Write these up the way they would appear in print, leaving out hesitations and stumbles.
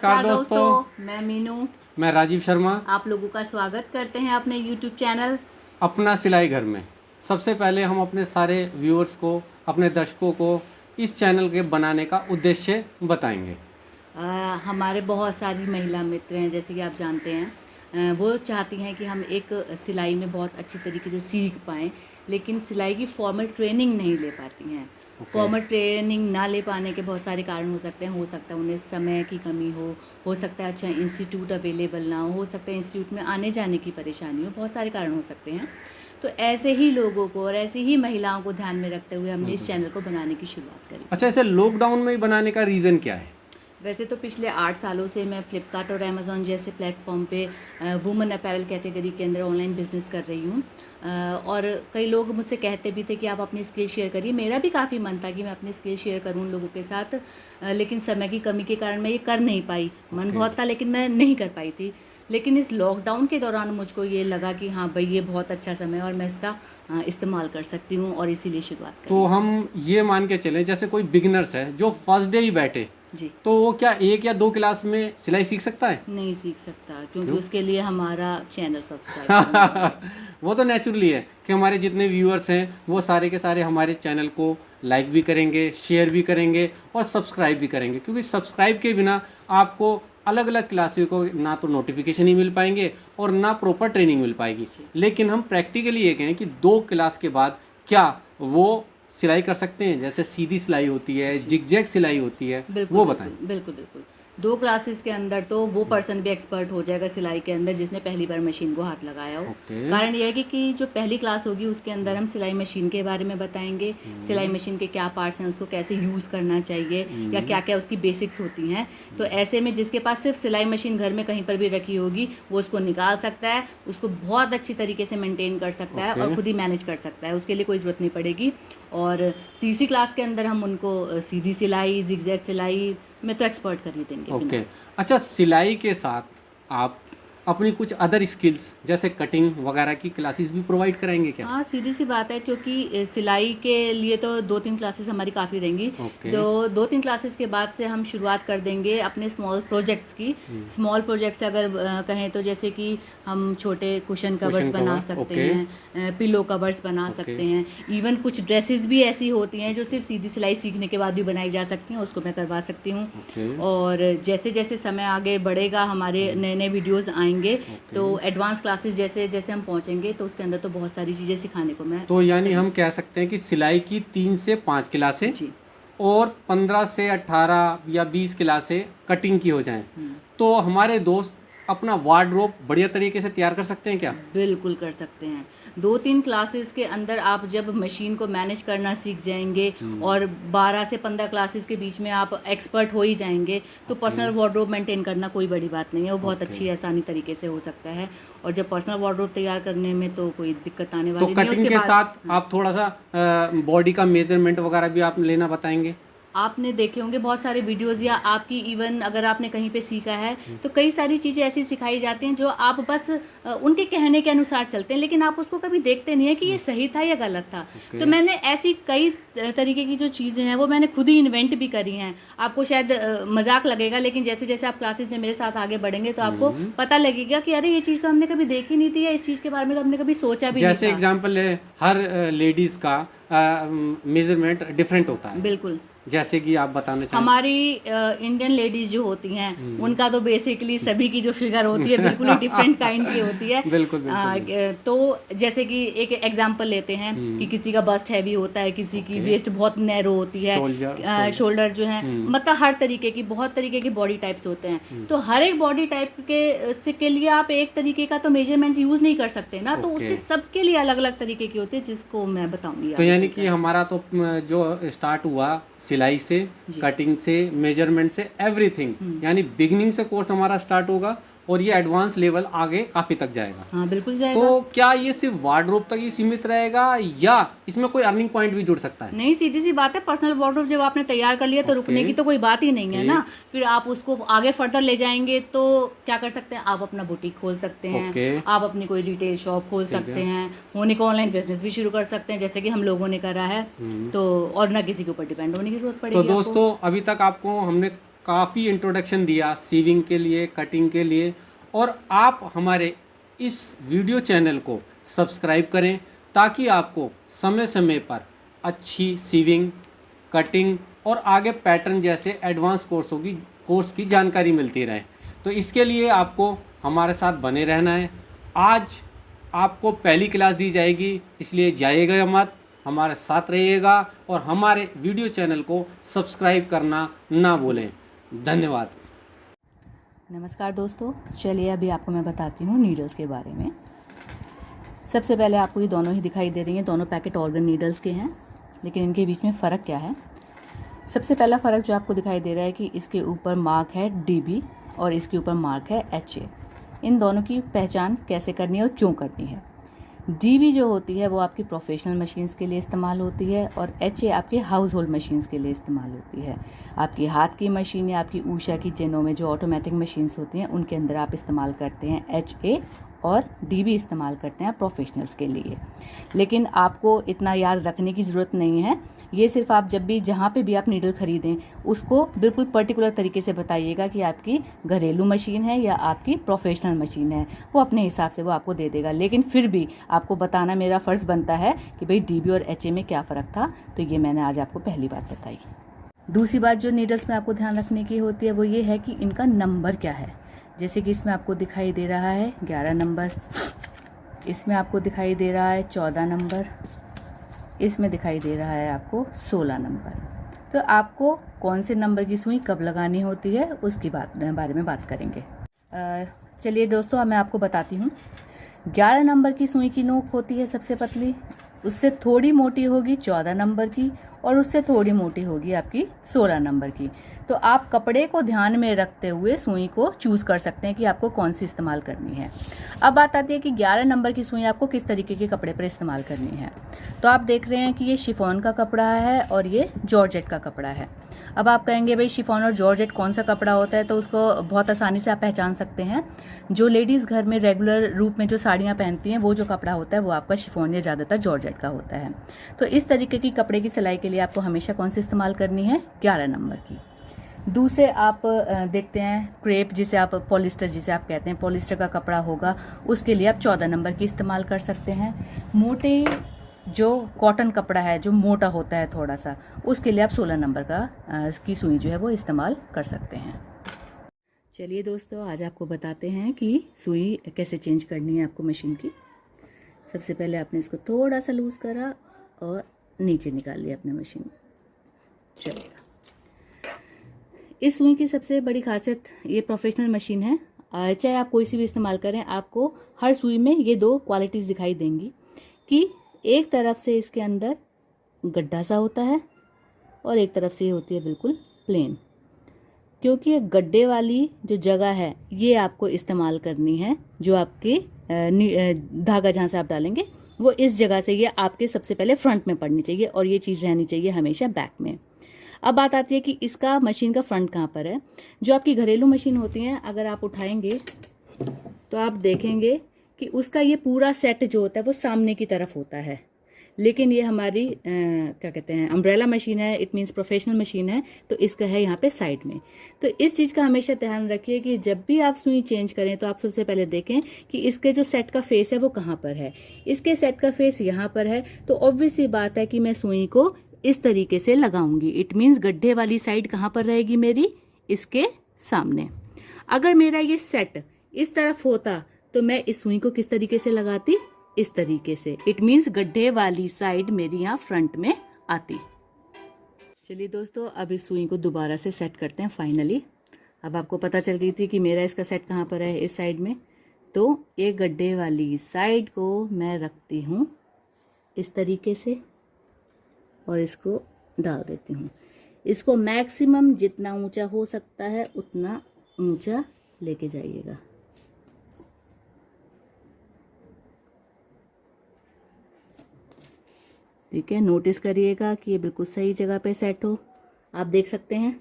नमस्कार दोस्तों, मैं मीनू। मैं राजीव शर्मा। आप लोगों का स्वागत करते हैं अपने YouTube चैनल अपना सिलाई घर में। सबसे पहले हम अपने सारे व्यूअर्स को, अपने दर्शकों को इस चैनल के बनाने का उद्देश्य बताएंगे। हमारे बहुत सारी महिला मित्र हैं, जैसे कि आप जानते हैं, वो चाहती हैं कि हम एक सिलाई में बहुत अच्छी तरीके से सीख पाएँ, लेकिन सिलाई की फॉर्मल ट्रेनिंग नहीं ले पाती हैं। फॉर्मल ट्रेनिंग ना ले पाने के बहुत सारे कारण हो सकते हैं। हो सकता है उन्हें समय की कमी हो सकता है अच्छा इंस्टीट्यूट अवेलेबल ना हो सकता है इंस्टीट्यूट में आने जाने की परेशानी हो, बहुत सारे कारण हो सकते हैं। तो ऐसे ही लोगों को और ऐसी ही महिलाओं को ध्यान में रखते हुए हमने इस चैनल को बनाने की शुरुआत करी। अच्छा, ऐसे लॉकडाउन में ही बनाने का रीज़न क्या है? वैसे तो पिछले 8 सालों से मैं फ्लिपकार्ट और अमेज़ॉन जैसे प्लेटफॉर्म पे वुमेन अपैरल कैटेगरी के अंदर ऑनलाइन बिजनेस कर रही हूँ। और कई लोग मुझसे कहते भी थे कि आप अपनी स्किल शेयर करिए। मेरा भी काफ़ी मन था कि मैं अपनी स्किल शेयर करूँ लोगों के साथ, लेकिन समय की कमी के कारण मैं ये कर नहीं पाई। मन बहुत था लेकिन मैं नहीं कर पाई थी। लेकिन इस लॉकडाउन के दौरान मुझको ये लगा कि हाँ भाई, ये बहुत अच्छा समय है और मैं इसका इस्तेमाल कर सकती हूँ, और इसीलिए शुरुआत करी। तो हम ये मान के चलें, जैसे कोई बिगनर्स है जो फर्स्ट डे ही बैठे जी, तो वो क्या 1 या 2 क्लास में सिलाई सीख सकता है? नहीं सीख सकता, क्योंकि उसके लिए हमारा चैनल सब्सक्राइब वो तो नेचुरली है कि हमारे जितने व्यूअर्स हैं वो सारे के सारे हमारे चैनल को लाइक भी करेंगे, शेयर भी करेंगे और सब्सक्राइब भी करेंगे, क्योंकि सब्सक्राइब के बिना आपको अलग अलग क्लासेस को ना तो नोटिफिकेशन ही मिल पाएंगे और ना प्रॉपर ट्रेनिंग मिल पाएगी। लेकिन हम प्रैक्टिकली ये कहें कि 2 क्लास के बाद क्या वो सिलाई कर सकते हैं, जैसे सीधी सिलाई होती है, जिगजैग सिलाई होती है, वो बताएं। बिल्कुल बिल्कुल। 2 क्लासेस के अंदर तो वो पर्सन भी एक्सपर्ट हो जाएगा सिलाई के अंदर जिसने पहली बार मशीन को हाथ लगाया हो। कारण यह है कि जो पहली क्लास होगी उसके अंदर हम सिलाई मशीन के बारे में बताएंगे, सिलाई मशीन के क्या पार्ट्स हैं, उसको कैसे यूज़ करना चाहिए, या क्या क्या उसकी बेसिक्स होती हैं। तो ऐसे में जिसके पास सिर्फ सिलाई मशीन घर में कहीं पर भी रखी होगी वो उसको निकाल सकता है, उसको बहुत अच्छी तरीके से मेंटेन कर सकता है और खुद ही मैनेज कर सकता है, उसके लिए कोई ज़रूरत नहीं पड़ेगी। और तीसरी क्लास के अंदर हम उनको सीधी सिलाई, जिगजैग सिलाई में तो एक्सपर्ट कर ही देंगे। ओके। अच्छा, सिलाई के साथ आप अपनी कुछ अदर स्किल्स जैसे कटिंग वगैरह की क्लासेस भी प्रोवाइड कराएंगे क्या? हाँ, सीधी सी बात है, क्योंकि सिलाई के लिए तो 2-3 क्लासेस हमारी काफ़ी रहेंगी। तो 2-3 क्लासेस के बाद से हम शुरुआत कर देंगे अपने स्मॉल प्रोजेक्ट्स की। स्मॉल प्रोजेक्ट्स अगर कहें तो जैसे कि हम छोटे कुशन कवर्स बना सकते हैं, पिलो कवर्स बना सकते हैं, इवन कुछ ड्रेसेस भी ऐसी होती हैं जो सिर्फ सीधी सिलाई सीखने के बाद भी बनाई जा सकती हैं, उसको मैं करवा सकती हूँ। और जैसे जैसे समय आगे बढ़ेगा हमारे नए नए वीडियोज़ आएंगे, तो एडवांस क्लासेस जैसे जैसे हम पहुंचेंगे तो उसके अंदर तो बहुत सारी चीज़ें सिखाने को मैं तो यानी हम कह सकते हैं कि सिलाई की 3 से 5 क्लासें और 15 से 18 या 20 क्लासें कटिंग की हो जाएं, तो हमारे दोस्त अपना वार्डरोब बढ़िया तरीके से तैयार कर सकते हैं क्या? बिल्कुल कर सकते हैं। 2-3 क्लासेस के अंदर आप जब मशीन को मैनेज करना सीख जाएंगे और 12 से 15 क्लासेस के बीच में आप एक्सपर्ट हो ही जाएंगे, तो पर्सनल वार्डरोब मेंटेन करना कोई बड़ी बात नहीं है, वो बहुत अच्छी आसानी तरीके से हो सकता है। और जब पर्सनल वार्डरोब तैयार करने में तो कोई दिक्कत आने वाली नहीं है। तो कटिंग के साथ आप थोड़ा सा बॉडी का मेजरमेंट वगैरह भी आप लेना बताएंगे? आपने देखे होंगे बहुत सारे वीडियोस, या आपकी इवन अगर आपने कहीं पे सीखा है तो कई सारी चीज़ें ऐसी सिखाई जाती हैं जो आप बस उनके कहने के अनुसार चलते हैं, लेकिन आप उसको कभी देखते नहीं है कि ये सही था या गलत था। तो मैंने ऐसी कई तरीके की जो चीज़ें हैं वो मैंने खुद ही इन्वेंट भी करी हैं। आपको शायद मजाक लगेगा, लेकिन जैसे जैसे आप क्लासेस में मेरे साथ आगे बढ़ेंगे तो आपको पता लगेगा कि अरे ये चीज़ तो हमने कभी देखी नहीं थी, या इस चीज़ के बारे में तो हमने कभी सोचा भी नहीं था। जैसे एग्जाम्पल है, हर लेडीज़ का मेजरमेंट डिफरेंट होता है। बिल्कुल, जैसे कि आप बताना चाहें। हमारी इंडियन लेडीज जो होती हैं उनका तो बेसिकली सभी की जो फिगर होती है बिल्कुल ही डिफरेंट काइंड की होती है। बिल्कुल। तो जैसे कि एक एग्जांपल लेते हैं कि किसी का बस्ट हैवी होता है, किसी की वेस्ट बहुत नैरो होती है, शोल्डर जो है, मतलब हर तरीके की बहुत तरीके की बॉडी टाइप्स होते हैं। तो हर एक बॉडी टाइप के लिए आप एक तरीके का तो मेजरमेंट यूज नहीं कर सकते ना, तो उसके सबके लिए अलग अलग तरीके की होती है जिसको मैं बताऊंगी। तो यानी कि हमारा तो जो स्टार्ट हुआ सिलाई से, कटिंग से, मेजरमेंट से, एवरीथिंग, यानी बिगिनिंग से कोर्स हमारा स्टार्ट होगा और ये एडवांस लेवल आगे काफी तक जाएगा। हाँ, बिल्कुल जाएगा। तो क्या ये सिर्फ वार्डरोब तक ही सीमित रहेगा या इसमें कोई अर्निंग पॉइंट भी जुड़ सकता है? नहीं, सीधी सी बात है, पर्सनल वार्डरोब जब आपने तैयार कर लिया तो रुकने की तो कोई बात ही नहीं है ना। फिर आप उसको आगे फर्दर ले जाएंगे तो क्या कर सकते हैं, आप अपना बुटीक खोल सकते हैं, आप अपनी कोई रिटेल शॉप खोल सकते हैं, होने को ऑनलाइन बिजनेस भी शुरू कर सकते हैं जैसे कि हम लोगों ने करा है। तो और ना किसी के ऊपर डिपेंड होने की जरूरत पड़ेगी। तो दोस्तों, अभी तक आपको हमने काफ़ी इंट्रोडक्शन दिया सीविंग के लिए, कटिंग के लिए। और आप हमारे इस वीडियो चैनल को सब्सक्राइब करें ताकि आपको समय समय पर अच्छी सीविंग, कटिंग और आगे पैटर्न जैसे एडवांस कोर्स की जानकारी मिलती रहे। तो इसके लिए आपको हमारे साथ बने रहना है। आज आपको पहली क्लास दी जाएगी, इसलिए जाइएगा मत, हमारे साथ रहिएगा और हमारे वीडियो चैनल को सब्सक्राइब करना ना भूलें। धन्यवाद। नमस्कार दोस्तों, चलिए अभी आपको मैं बताती हूँ नीडल्स के बारे में। सबसे पहले आपको ये दोनों ही दिखाई दे रही हैं, दोनों पैकेट ऑर्गन नीडल्स के हैं, लेकिन इनके बीच में फ़र्क क्या है। सबसे पहला फ़र्क जो आपको दिखाई दे रहा है कि इसके ऊपर मार्क है DB और इसके ऊपर मार्क है HA। इन दोनों की पहचान कैसे करनी है और क्यों करनी है। DB जो होती है वो आपकी प्रोफेशनल मशीन्स के लिए इस्तेमाल होती है और HA आपके हाउस होल्ड मशीन्स के लिए इस्तेमाल होती है। आपकी हाथ की मशीन या आपकी ऊषा की जेनोमे जो ऑटोमेटिक मशीन्स होती हैं उनके अंदर आप इस्तेमाल करते हैं HA और DB इस्तेमाल करते हैं प्रोफेशनल्स के लिए। लेकिन आपको इतना याद रखने की ज़रूरत नहीं है। ये सिर्फ आप जब भी जहाँ पे भी आप नीडल खरीदें उसको बिल्कुल पर्टिकुलर तरीके से बताइएगा कि आपकी घरेलू मशीन है या आपकी प्रोफेशनल मशीन है। वो अपने हिसाब से वो आपको दे देगा, लेकिन फिर भी आपको बताना मेरा फ़र्ज़ बनता है कि भाई DB और HA में क्या फ़र्क था। तो ये मैंने आज आपको पहली बात बताई। दूसरी बात जो नीडल्स में आपको ध्यान रखने की होती है वो ये है कि इनका नंबर क्या है। जैसे कि इसमें आपको दिखाई दे रहा है 11 नंबर, इसमें आपको दिखाई दे रहा है 14 नंबर, इसमें दिखाई दे रहा है आपको 16 नंबर। तो आपको कौन से नंबर की सुई कब लगानी होती है उसकी बारे में बात करेंगे। चलिए दोस्तों, अब मैं आपको बताती हूँ। 11 नंबर की सुई की नोक होती है सबसे पतली, उससे थोड़ी मोटी होगी 14 नंबर की और उससे थोड़ी मोटी होगी आपकी 16 नंबर की। तो आप कपड़े को ध्यान में रखते हुए सुई को चूज़ कर सकते हैं कि आपको कौन सी इस्तेमाल करनी है। अब बात आती है कि 11 नंबर की सुई आपको किस तरीके के कपड़े पर इस्तेमाल करनी है। तो आप देख रहे हैं कि ये शिफॉन का कपड़ा है और ये जॉर्जेट का कपड़ा है। अब आप कहेंगे भाई शिफॉन और जॉर्जेट कौन सा कपड़ा होता है, तो उसको बहुत आसानी से आप पहचान सकते हैं। जो लेडीज़ घर में रेगुलर रूप में जो साड़ियाँ पहनती हैं वो जो कपड़ा होता है वो आपका शिफॉन या ज़्यादातर जॉर्जेट का होता है। तो इस तरीके की कपड़े की सिलाई के लिए आपको हमेशा कौन सी इस्तेमाल करनी है, 11 नंबर की। दूसरे आप देखते हैं क्रेप, जिसे आप पॉलिस्टर जिसे आप कहते हैं, पॉलिस्टर का कपड़ा होगा, उसके लिए आप 14 नंबर की इस्तेमाल कर सकते हैं। मोटे जो कॉटन कपड़ा है जो मोटा होता है थोड़ा सा, उसके लिए आप 16 नंबर की सुई जो है वो इस्तेमाल कर सकते हैं। चलिए दोस्तों, आज आपको बताते हैं कि सुई कैसे चेंज करनी है आपको मशीन की। सबसे पहले आपने इसको थोड़ा सा लूज़ करा और नीचे निकाल लिया अपने मशीन। चलिए, इस सुई की सबसे बड़ी खासियत, ये प्रोफेशनल मशीन है, चाहे आप कोई सी भी इस्तेमाल करें, आपको हर सुई में ये 2 क्वालिटीज़ दिखाई देंगी कि एक तरफ से इसके अंदर गड्ढा सा होता है और एक तरफ से ये होती है बिल्कुल प्लेन। क्योंकि ये गड्ढे वाली जो जगह है ये आपको इस्तेमाल करनी है, जो आपके धागा जहाँ से आप डालेंगे वो इस जगह से ये आपके सबसे पहले फ्रंट में पड़नी चाहिए और ये चीज़ रहनी चाहिए हमेशा बैक में। अब बात आती है कि इसका मशीन का फ्रंट कहाँ पर है। जो आपकी घरेलू मशीन होती हैं, अगर आप उठाएंगे तो आप देखेंगे कि उसका ये पूरा सेट जो होता है वो सामने की तरफ होता है। लेकिन ये हमारी क्या कहते हैं, अम्ब्रेला मशीन है, इट मीन्स प्रोफेशनल मशीन है, तो इसका है यहाँ पे साइड में। तो इस चीज़ का हमेशा ध्यान रखिए कि जब भी आप सुई चेंज करें तो आप सबसे पहले देखें कि इसके जो सेट का फेस है वो कहाँ पर है। इसके सेट का फेस यहाँ पर है, तो ऑब्वियस सी बात है कि मैं सुई को इस तरीके से लगाऊंगी। इट मीन्स गड्ढे वाली साइड कहाँ पर रहेगी मेरी, इसके सामने। अगर मेरा ये सेट इस तरफ होता तो मैं इस सुई को किस तरीके से लगाती, इस तरीके से। इट मीन्स गड्ढे वाली साइड मेरी यहाँ फ्रंट में आती। चलिए दोस्तों, अब इस सुई को दोबारा से सेट करते हैं फाइनली। अब आपको पता चल गई थी कि मेरा इसका सेट कहाँ पर है, इस साइड में। तो ये गड्ढे वाली साइड को मैं रखती हूँ इस तरीके से और इसको डाल देती हूँ। इसको मैक्सिमम जितना ऊंचा हो सकता है उतना ऊंचा लेके जाइएगा। ठीक है, नोटिस करिएगा कि ये बिल्कुल सही जगह पे सेट हो। आप देख सकते हैं,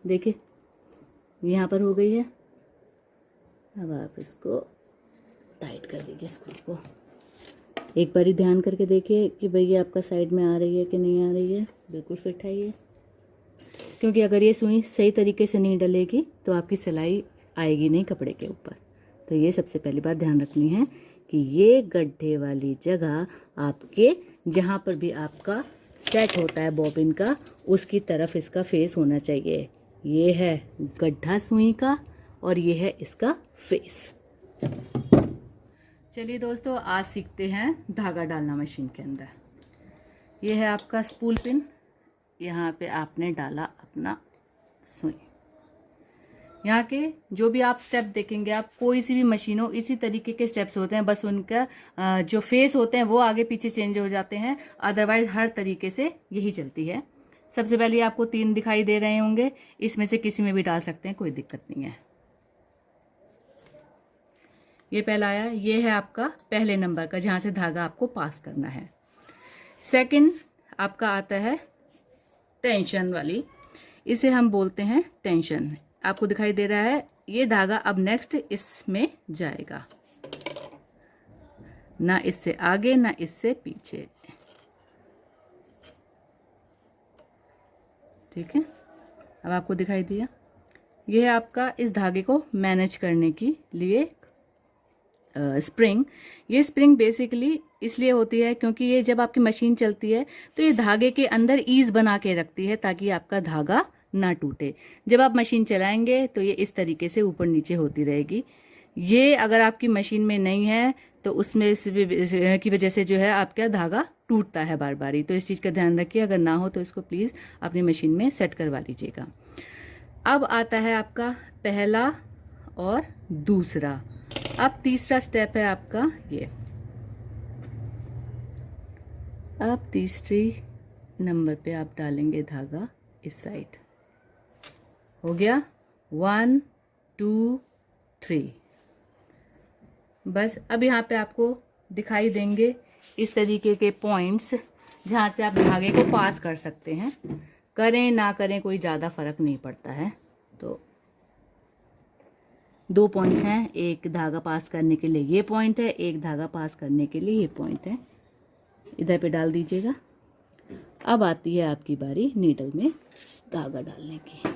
देखिए यहाँ पर हो गई है। अब आप इसको टाइट कर दीजिए स्क्रू को। एक बार ही ध्यान करके देखिए कि भई ये आपका साइड में आ रही है कि नहीं आ रही है। बिल्कुल फिट है ये। क्योंकि अगर ये सुई सही तरीके से नहीं डलेगी तो आपकी सिलाई आएगी नहीं कपड़े के ऊपर। तो ये सबसे पहली बात ध्यान रखनी है कि ये गड्ढे वाली जगह आपके जहाँ पर भी आपका सेट होता है बॉबिन का, उसकी तरफ इसका फेस होना चाहिए। ये है गड्ढा सुई का और ये है इसका फेस। चलिए दोस्तों, आज सीखते हैं धागा डालना मशीन के अंदर। ये है आपका स्पूल पिन, यहाँ पे आपने डाला अपना सुई। यहाँ के जो भी आप स्टेप देखेंगे, आप कोई सी भी मशीन हो, इसी तरीके के स्टेप्स होते हैं, बस उनका जो फेस होते हैं वो आगे पीछे चेंज हो जाते हैं, अदरवाइज हर तरीके से यही चलती है। सबसे पहले आपको 3 दिखाई दे रहे होंगे, इसमें से किसी में भी डाल सकते हैं, कोई दिक्कत नहीं है। ये पहला आया, ये है आपका पहले नंबर का जहाँ से धागा आपको पास करना है। सेकंड आपका आता है टेंशन वाली, इसे हम बोलते हैं टेंशन। आपको दिखाई दे रहा है ये धागा अब नेक्स्ट इसमें जाएगा, ना इससे आगे ना इससे पीछे, ठीक है। अब आपको दिखाई दिया, ये है आपका इस धागे को मैनेज करने के लिए स्प्रिंग। ये स्प्रिंग बेसिकली इसलिए होती है क्योंकि ये जब आपकी मशीन चलती है तो ये धागे के अंदर ईज बना के रखती है ताकि आपका धागा ना टूटे। जब आप मशीन चलाएंगे तो ये इस तरीके से ऊपर नीचे होती रहेगी। ये अगर आपकी मशीन में नहीं है तो उसमें की वजह से जो है आपका धागा टूटता है बार बार ही। तो इस चीज़ का ध्यान रखिए, अगर ना हो तो इसको प्लीज़ अपनी मशीन में सेट करवा लीजिएगा। अब आता है आपका पहला और दूसरा। अब तीसरा स्टेप है आपका ये। अब तीसरी नंबर पे आप डालेंगे धागा इस साइड। हो गया 1 2 3। बस अब यहाँ पे आपको दिखाई देंगे इस तरीके के पॉइंट्स जहाँ से आप धागे को पास कर सकते हैं। करें ना करें कोई ज़्यादा फर्क नहीं पड़ता है। तो 2 पॉइंट्स हैं, एक धागा पास करने के लिए ये पॉइंट है, एक धागा पास करने के लिए ये पॉइंट है। इधर पे डाल दीजिएगा। अब आती है आपकी बारी नीडल में धागा डालने की।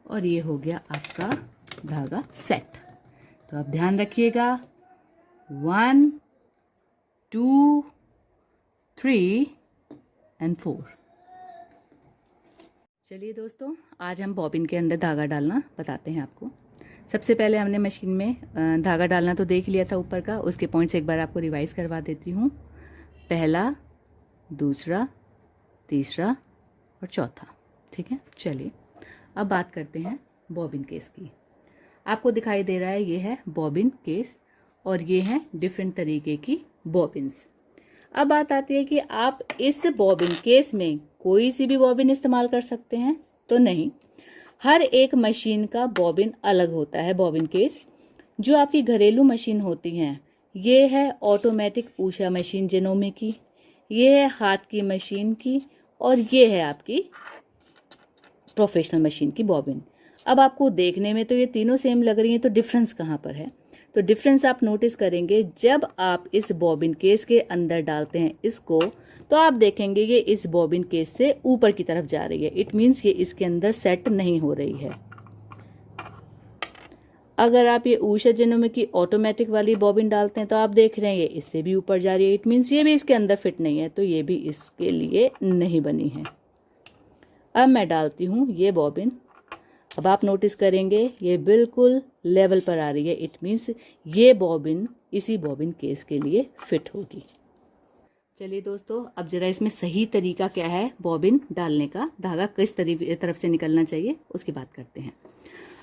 और ये हो गया आपका धागा सेट। तो आप ध्यान रखिएगा 1 2 3 और 4। चलिए दोस्तों, आज हम बॉबिन के अंदर धागा डालना बताते हैं आपको। सबसे पहले हमने मशीन में धागा डालना तो देख लिया था ऊपर का, उसके पॉइंट्स एक बार आपको रिवाइज करवा देती हूँ। पहला, दूसरा, तीसरा और चौथा, ठीक है। चलिए अब बात करते हैं बॉबिन केस की। आपको दिखाई दे रहा है ये है बॉबिन केस और ये हैं डिफरेंट तरीके की बॉबिन्स। अब बात आती है कि आप इस बॉबिन केस में कोई सी भी बॉबिन इस्तेमाल कर सकते हैं तो नहीं। हर एक मशीन का बॉबिन अलग होता है। बॉबिन केस जो आपकी घरेलू मशीन होती हैं, ये है ऑटोमेटिक उषा मशीन जेनोमी की, ये है हाथ की मशीन की और ये है आपकी प्रोफेशनल मशीन की बॉबिन। अब आपको देखने में तो ये तीनों सेम लग रही हैं, तो डिफरेंस कहाँ पर है? तो डिफरेंस आप नोटिस करेंगे जब आप इस बॉबिन केस के अंदर डालते हैं इसको, तो आप देखेंगे ये इस बॉबिन केस से ऊपर की तरफ जा रही है। इट मीन्स ये इसके अंदर सेट नहीं हो रही है। अगर आप ये उषा जेनोमी की ऑटोमेटिक वाली बॉबिन डालते हैं तो आप देख रहे हैं ये इससे भी ऊपर जा रही है। इट मीन्स ये भी इसके अंदर फिट नहीं है, तो ये भी इसके लिए नहीं बनी है। अब मैं डालती हूँ ये बॉबिन। अब आप नोटिस करेंगे ये बिल्कुल लेवल पर आ रही है। इट मीन्स ये बॉबिन इसी बॉबिन केस के लिए फिट होगी। चलिए दोस्तों, अब जरा इसमें सही तरीका क्या है बॉबिन डालने का, धागा किस तरफ से निकलना चाहिए उसकी बात करते हैं।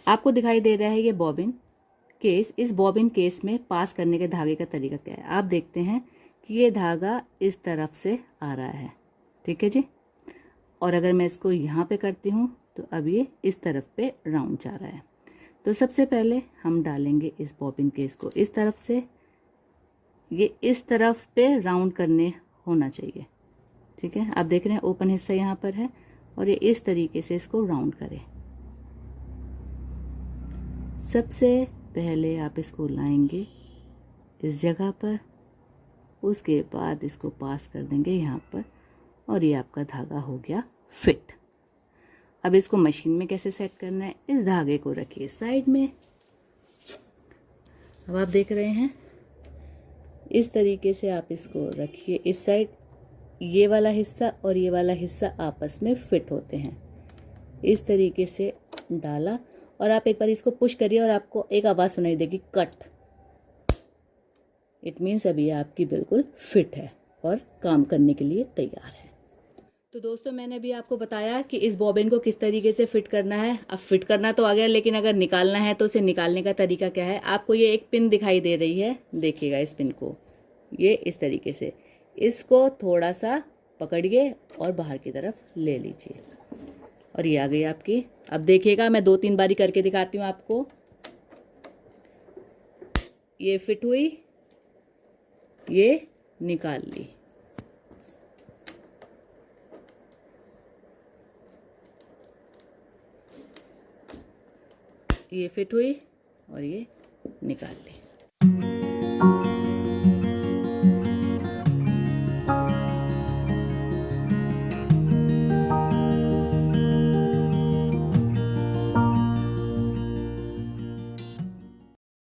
आपको दिखाई दे रहा है ये बॉबिन केस। इस बॉबिन केस में पास करने के धागे का तरीका क्या है? आप देखते हैं कि ये धागा इस तरफ से आ रहा है, ठीक है जी। और अगर मैं इसको यहाँ पे करती हूँ तो अब ये इस तरफ पे राउंड जा रहा है। तो सबसे पहले हम डालेंगे इस बॉबिन केस को इस तरफ से, ये इस तरफ पे राउंड करने होना चाहिए, ठीक है। आप देख रहे हैं ओपन हिस्सा यहाँ पर है और ये इस तरीके से इसको राउंड करें। सबसे पहले आप इसको लाएंगे इस जगह पर, उसके बाद इसको पास कर देंगे यहाँ पर और ये आपका धागा हो गया फिट। अब इसको मशीन में कैसे सेट करना है, इस धागे को रखिए साइड में। अब आप देख रहे हैं इस तरीके से आप इसको रखिए इस साइड, ये वाला हिस्सा और ये वाला हिस्सा आपस में फिट होते हैं। इस तरीके से डाला और आप एक बार इसको पुश करिए और आपको एक आवाज़ सुनाई देगी, कट। इट मीन्स अभी आपकी बिल्कुल फिट है और काम करने के लिए तैयार है। तो दोस्तों मैंने अभी आपको बताया कि इस बॉबिन को किस तरीके से फिट करना है। अब फिट करना तो आ गया, लेकिन अगर निकालना है तो इसे निकालने का तरीका क्या है। आपको ये एक पिन दिखाई दे रही है, देखिएगा इस पिन को, ये इस तरीके से इसको थोड़ा सा पकड़िए और बाहर की तरफ ले लीजिए और ये आ गई आपकी। अब देखिएगा मैं 2-3 बारी करके दिखाती हूँ आपको। ये फिट हुई, ये निकाल ली, ये फिट हुई और ये निकाल ली।